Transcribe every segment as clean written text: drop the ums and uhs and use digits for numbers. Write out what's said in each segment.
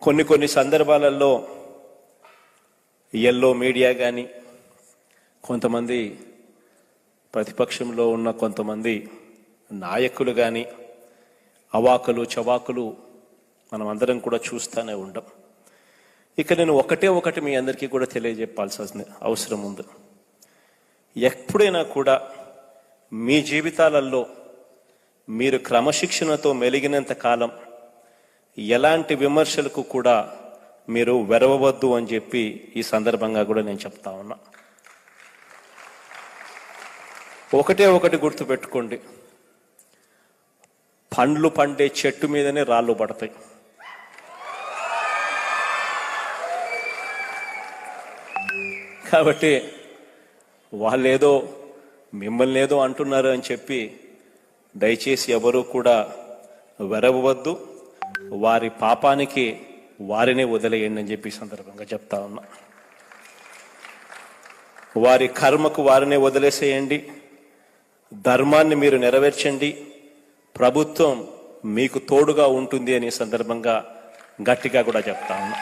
కొన్ని సందర్భాలలో yellow media కానీ కొంతమంది ప్రతిపక్షంలో ఉన్న కొంతమంది నాయకులు కానీ అవాకులు చవాకులు మనం అందరం కూడా చూస్తూనే ఉంటాం. ఇక నేను ఒకటి మీ అందరికీ కూడా తెలియజెప్పాల్సిన అవసరం ఉంది. ఎప్పుడైనా కూడా మీ జీవితాలలో మీరు క్రమశిక్షణతో మెలిగినంత కాలం ఎలాంటి విమర్శలకు కూడా మీరు వెరవవద్దు అని చెప్పి ఈ సందర్భంగా కూడా నేను చెప్తా ఉన్నా. ఒకటి గుర్తుపెట్టుకోండి, పండ్లు పండే చెట్టు మీదనే రాళ్ళు పడతాయి. కాబట్టి వాళ్ళేదో మిమ్మల్ని ఏదో అంటున్నారు అని చెప్పి దయచేసి ఎవరూ కూడా వెరవవద్దు. వారి పాపానికి వారినే వదిలేయండి అని చెప్పి సందర్భంగా చెప్తా ఉన్నా. వారి కర్మకు వారినే వదిలేసేయండి, ధర్మాన్ని మీరు నెరవేర్చండి, ప్రభుత్వం మీకు తోడుగా ఉంటుంది అనే సందర్భంగా గట్టిగా కూడా చెప్తా ఉన్నా.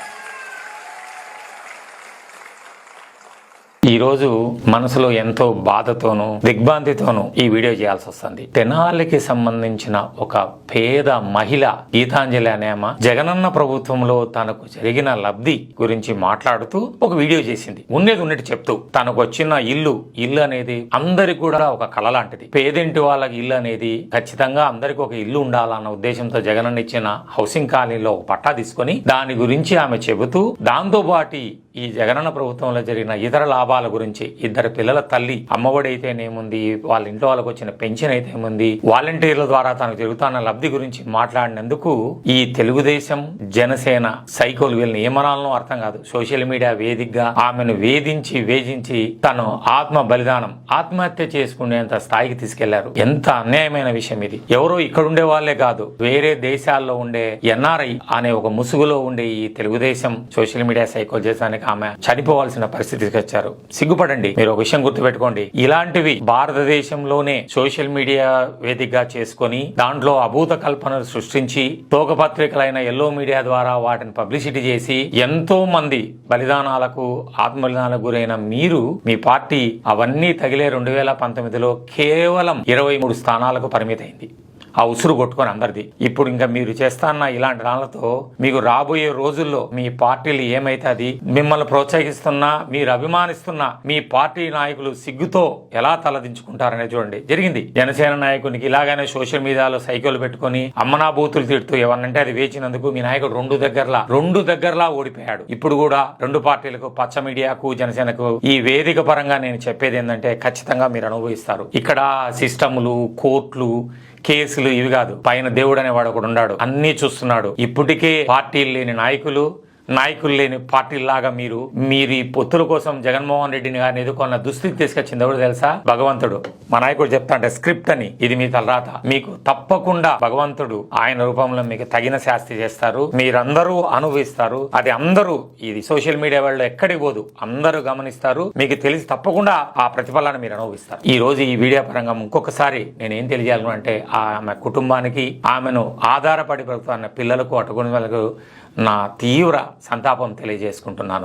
ఈరోజు మనసులో ఎంతో బాధతోనూ దిగ్భ్రాంతితోనూ ఈ వీడియో చేయాల్సి వస్తుంది. తెనాలికి సంబంధించిన ఒక పేద మహిళ గీతాంజలి అనే ఆమె జగనన్న ప్రభుత్వంలో తనకు జరిగిన లబ్ధి గురించి మాట్లాడుతూ ఒక వీడియో చేసింది. ఉన్నది ఉన్నట్టు చెప్తూ తనకు వచ్చిన ఇల్లు అనేది అందరికి కూడా ఒక కళ లాంటిది. పేదింటి వాళ్ళకి ఇల్లు అనేది ఖచ్చితంగా అందరికి ఒక ఇల్లు ఉండాలన్న ఉద్దేశంతో జగనన్న ఇచ్చిన హౌసింగ్ కాలనీలో ఒక పట్టా తీసుకొని దాని గురించి ఆమె చెబుతూ దాంతో పాటు ఈ జగనన్న ప్రభుత్వంలో జరిగిన ఇతర లాభాల గురించి, ఇద్దరు పిల్లల తల్లి అమ్మఒడి అయితేనేముంది, వాళ్ళ ఇంట్లో వాళ్ళకి వచ్చిన పెన్షన్ అయితేముంది, వాలంటీర్ల ద్వారా తనకు జరుగుతున్న లబ్ధి గురించి మాట్లాడినందుకు ఈ తెలుగుదేశం జనసేన సైకోలు వీళ్ళని ఏమనాలనో అర్థం కాదు. సోషల్ మీడియా వేదికగా ఆమెను వేధించి తను ఆత్మహత్య చేసుకునేంత స్థాయికి తీసుకెళ్లారు. ఎంత అన్యాయమైన విషయం ఇది. ఎవరో ఇక్కడుండే వాళ్లే కాదు, వేరే దేశాల్లో ఉండే ఎన్ఆర్ఐ అనే ఒక ముసుగులో ఉండే ఈ తెలుగుదేశం సోషల్ మీడియా సైకోలు చేసానికి ఆమె చనిపోవాల్సిన పరిస్థితికి వచ్చారు. సిగ్గుపడండి. మీరు ఒక విషయం గుర్తుపెట్టుకోండి, ఇలాంటివి భారతదేశంలోనే సోషల్ మీడియా వేదికగా చేసుకొని దాంట్లో అభూత కల్పనలు సృష్టించి తోక పత్రికలైన ఎల్లో మీడియా ద్వారా వాటిని పబ్లిసిటీ చేసి ఎంతో మంది బలిదానాలకు ఆత్మబలిదానాలకు గురైన మీరు, మీ పార్టీ అవన్నీ తగిలే 2019లో కేవలం 23 స్థానాలకు పరిమితమైంది. ఆ ఉసురు కొట్టుకొని అందరిది. ఇప్పుడు ఇంకా మీరు చేస్తాన్న ఇలాంటి దానిలతో మీకు రాబోయే రోజుల్లో మీ పార్టీలు ఏమైతుంది, మిమ్మల్ని ప్రోత్సహిస్తున్నా మీరు అభిమానిస్తున్నా మీ పార్టీ నాయకులు సిగ్గుతో ఎలా తలదించుకుంటారనే చూడండి. జరిగింది. జనసేన నాయకునికి ఇలాగనే సోషల్ మీడియాలో సైకిల్ పెట్టుకుని అమ్మనా బూతులు తిడుతూ ఏమన్నంటే అది వేచినందుకు మీ నాయకుడు రెండు దగ్గరలా ఓడిపోయాడు. ఇప్పుడు కూడా రెండు పార్టీలకు, పచ్చ మీడియాకు జనసేనకు ఈ వేదిక పరంగా నేను చెప్పేది ఏంటంటే ఖచ్చితంగా మీరు అనుభవిస్తారు. ఇక్కడ సిస్టములు, కోర్టులు, కేసులు ఇవి కాదు. పైన దేవుడు అనేవాడు ఒకడు ఉన్నాడు, అన్నీ చూస్తున్నాడు. ఇప్పటికే పార్టీలు లేని నాయకులు లేని పార్టీలాగా మీరు ఈ పొత్తుల కోసం జగన్మోహన్ రెడ్డిని గారిని ఎదుర్కొన్న దుస్థితి తీసుకొచ్చింది ఎవరు తెలుసా? భగవంతుడు. మా నాయకుడు చెప్తా అంటే స్క్రిప్ట్ అని, ఇది మీ తలరాత. మీకు తప్పకుండా భగవంతుడు ఆయన రూపంలో మీకు తగిన శాస్తి చేస్తారు. మీరందరూ అనుభవిస్తారు. అది అందరూ, ఇది సోషల్ మీడియా వాళ్ళు ఎక్కడికి పోదు, అందరూ గమనిస్తారు. మీకు తెలిసి తప్పకుండా ఆ ప్రతిఫలాన్ని మీరు అనుభవిస్తారు. ఈ రోజు ఈ వీడియో పరంగా ఇంకొకసారి నేను ఏం తెలియజేయాలను అంటే ఆమె కుటుంబానికి, ఆమెను ఆధారపడి బ్రతుకుతున్న పిల్లలకు, అటుకుని వాళ్ళకు నా తీవ్ర సంతాపం తెలియజేసుకుంటున్నాను.